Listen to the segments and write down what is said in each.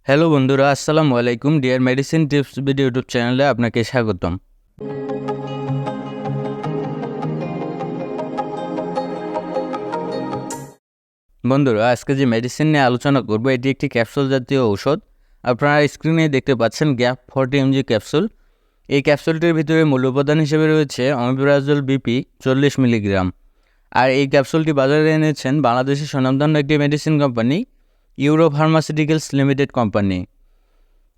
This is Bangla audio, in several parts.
হ্যালো বন্ধুরা, আসসালামু আলাইকুম। Dear medicine tips video YouTube চ্যানেলে আপনাকে স্বাগতম। বন্ধুরা, আজকে যে মেডিসিন নিয়ে আলোচনা করব এটি একটি ক্যাপসুল জাতীয় ঔষধ। আপনারা স্ক্রিনে দেখতে পাচ্ছেন গ্যাপ 40 mg ক্যাপসুল। এই ক্যাপসুলটির ভিতরে মূল উপাদান হিসেবে রয়েছে অমিপ্রাজল বিপি 40 মিলিগ্রাম। আর এই ক্যাপসুলটি বাজারে এনেছেন বাংলাদেশের স্বনামধন্য একটি medicine company euro pharmaceuticals limited company.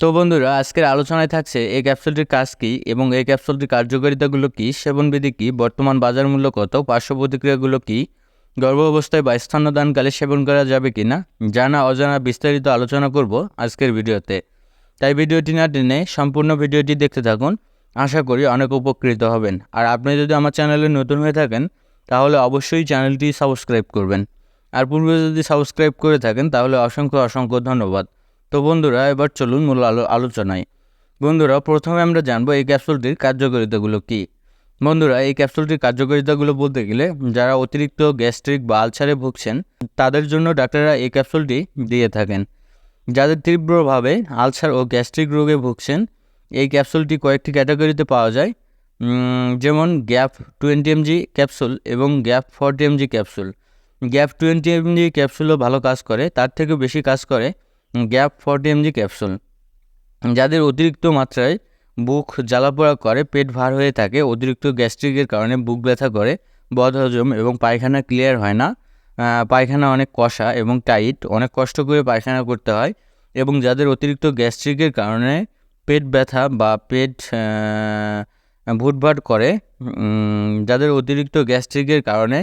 তো বন্ধুরা, আজকের আলোচনায় থাকছে এই ক্যাপসুলটির কাজ কী এবং এই ক্যাপসুলটির কার্যকারিতাগুলো কী, সেবনবিধি কী, বর্তমান বাজার মূল্য কত, পার্শ্ব প্রতিক্রিয়াগুলো কী, গর্ভ অবস্থায় বা স্তন্যদানকালে সেবন করা যাবে কি না, জানা অজানা বিস্তারিত আলোচনা করব আজকের ভিডিওতে। তাই ভিডিওটি না টেনে সম্পূর্ণ ভিডিওটি দেখতে থাকুন। আশা করি অনেক উপকৃত হবেন। আর আপনি যদি আমার চ্যানেলে নতুন হয়ে থাকেন তাহলে অবশ্যই চ্যানেলটি সাবস্ক্রাইব করবেন। আর পূর্বে যদি সাবস্ক্রাইব করে থাকেন তাহলে অসংখ্য অসংখ্য ধন্যবাদ। তো বন্ধুরা, এবার চলুন মূল আলোচনায়। বন্ধুরা, প্রথমে আমরা জানবো এই ক্যাপসুলটির কার্যকারিতাগুলো কী। বন্ধুরা, এই ক্যাপসুলটির কার্যকারিতাগুলো বলতে গেলে যারা অতিরিক্ত গ্যাস্ট্রিক বা আলসারে ভুগছেন তাদের জন্য ডাক্তাররা এই ক্যাপসুলটি দিয়ে থাকেন। যাদের তীব্রভাবে আলসার ও গ্যাস্ট্রিক রোগে ভুগছেন এই ক্যাপসুলটি কয়েকটি ক্যাটাগরিতে পাওয়া যায়, যেমন গ্যাপ 20 mg ক্যাপসুল এবং gap 40 mg capsule. Gap 20 mg ক্যাপসুলও ভালো কাজ করে, তার থেকেও বেশি কাজ করে গ্যাপ 40 mg ক্যাপসুল। যাদের অতিরিক্ত মাত্রায় বুক জ্বালাপোড়া করে, পেট ভার হয়ে থাকে, অতিরিক্ত গ্যাস্ট্রিকের কারণে বুক ব্যথা করে, বদহজম এবং পায়খানা ক্লিয়ার হয় না, পায়খানা অনেক কষা এবং টাইট, অনেক কষ্ট করে পায়খানা করতে হয়, এবং যাদের অতিরিক্ত গ্যাস্ট্রিকের কারণে পেট ব্যথা বা পেট ভুটভাট করে, যাদের অতিরিক্ত গ্যাস্ট্রিকের কারণে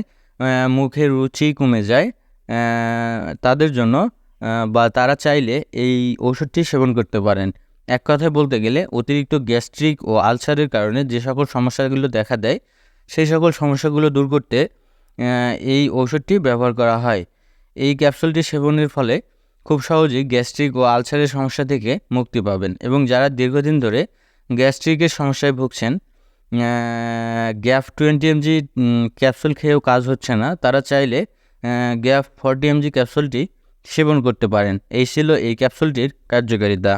মুখের রুচি কমে যায়, তাদের জন্য বা তারা চাইলে এই ওষুধটি সেবন করতে পারেন। এক কথায় বলতে গেলে অতিরিক্ত গ্যাস্ট্রিক ও আলসারের কারণে যে সকল সমস্যাগুলো দেখা দেয় সেই সকল সমস্যাগুলো দূর করতে এই ওষুধটি ব্যবহার করা হয়। এই ক্যাপসুলটি সেবনের ফলে খুব সহজেই গ্যাস্ট্রিক ও আলসারের সমস্যা থেকে মুক্তি পাবেন। এবং যারা দীর্ঘদিন ধরে গ্যাস্ট্রিকের সমস্যায় ভুগছেন, গ্যাপ 20 mg ক্যাপসুল খেয়েও কাজ হচ্ছে না, তারা চাইলে গ্যাপ 40 mg ক্যাপসুলটি সেবন করতে পারেন। এই ছিল এই ক্যাপসুলটির কার্যকারিতা।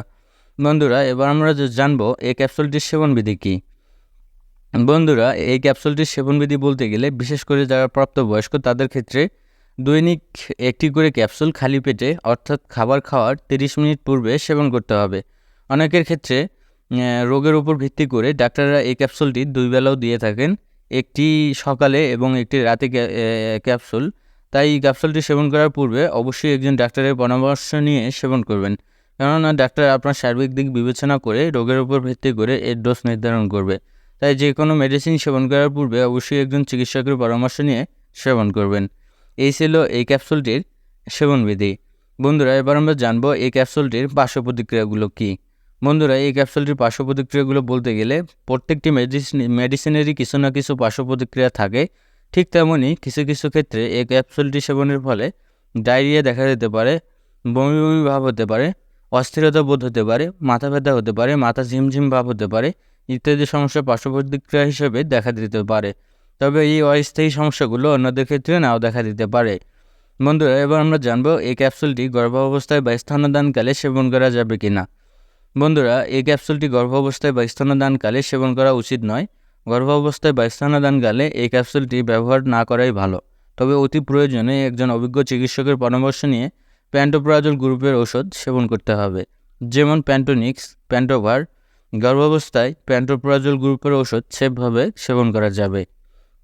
বন্ধুরা, এবার আমরা জানবো এই ক্যাপসুলটির সেবনবিধি কী। বন্ধুরা, এই ক্যাপসুলটির সেবনবিধি বলতে গেলে বিশেষ করে যারা প্রাপ্তবয়স্ক তাদের ক্ষেত্রে দৈনিক একটি করে ক্যাপসুল খালি পেটে অর্থাৎ খাবার খাওয়ার 30 মিনিট পূর্বে সেবন করতে হবে। অনেকের ক্ষেত্রে রোগের উপর ভিত্তি করে ডাক্তাররা এই ক্যাপসুলটি 2 বেলাও দিয়ে থাকেন, একটি সকালে এবং একটি রাতে ক্যাপসুল। তাই এই ক্যাপসুলটি সেবন করার পূর্বে অবশ্যই একজন ডাক্তারের পরামর্শ নিয়ে সেবন করবেন, কেননা ডাক্তার আপনার সার্বিক দিক বিবেচনা করে রোগের উপর ভিত্তি করে এর ডোজ নির্ধারণ করবে। তাই যে কোনো মেডিসিন সেবন করার পূর্বে অবশ্যই একজন চিকিৎসকের পরামর্শ নিয়ে সেবন করবেন। এই ছিল এই ক্যাপসুলটির সেবনবিধি। বন্ধুরা, এবার আমরা জানবো এই ক্যাপসুলটির পার্শ্ব প্রতিক্রিয়াগুলো কী। বন্ধুরা, এই ক্যাপসুলটির পার্শ্ব প্রতিক্রিয়াগুলো বলতে গেলে প্রত্যেকটি মেডিসিনেরই কিছু না কিছু পার্শ্ব প্রতিক্রিয়া থাকে। ঠিক তেমনই কিছু কিছু ক্ষেত্রে এই ক্যাপসুলটি সেবনের ফলে ডায়রিয়া দেখা দিতে পারে, বমি বমি ভাব হতে পারে, অস্থিরতা বোধ হতে পারে, মাথা ব্যথা হতে পারে, মাথা ঝিমঝিম ভাব হতে পারে ইত্যাদি সমস্যা পার্শ্ব প্রতিক্রিয়া হিসেবে দেখা দিতে পারে। তবে এই অস্থায়ী সমস্যাগুলো অন্যদের ক্ষেত্রে নাও দেখা দিতে পারে। বন্ধুরা, এবার আমরা জানবো এই ক্যাপসুলটি গর্ভাবস্থায় বা স্তন্যদানকালে সেবন করা যাবে কি না। বন্ধুরা, এই ক্যাপসুলটি গর্ভাবস্থায় বা স্তন্যদানকালে সেবন করা উচিত নয়। গর্ভাবস্থায় বা স্তন্যদানকালে এই ক্যাপসুলটি ব্যবহার না করাই ভালো। তবে অতি প্রয়োজনে একজন অভিজ্ঞ চিকিৎসকের পরামর্শ নিয়ে প্যান্টোপ্রাজল গ্রুপের ওষুধ সেবন করতে হবে, যেমন প্যান্টোনিক্স, প্যান্টোভার। গর্ভাবস্থায় প্যান্টোপ্রাজল গ্রুপের ওষুধ সেভাবে সেবন করা যাবে।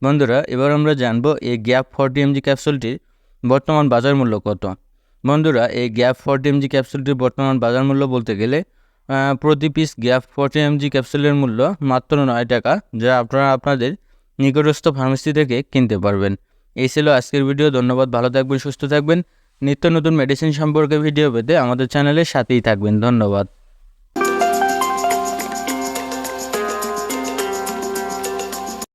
বন্ধুরা, এবার আমরা জানবো এই গ্যাপ 40 mg ক্যাপসুলটির বর্তমান বাজার মূল্য কত। বন্ধুরা, এই গ্যাপ 40 mg ক্যাপসুলটির বর্তমান বাজার মূল্য বলতে গেলে প্রতি পিস গ্যাপ 40 mg ক্যাপসুলের মূল্য মাত্র 9 টাকা, যা আপনারা আপনাদের নিকটস্থ ফার্মেসি থেকে কিনতে পারবেন। এই ছিল আজকের ভিডিও। ধন্যবাদ। ভালো থাকবেন, সুস্থ থাকবেন। নিত্য নতুন মেডিসিন সম্পর্কে ভিডিও পেতে আমাদের চ্যানেলের সাথেই থাকবেন। ধন্যবাদ।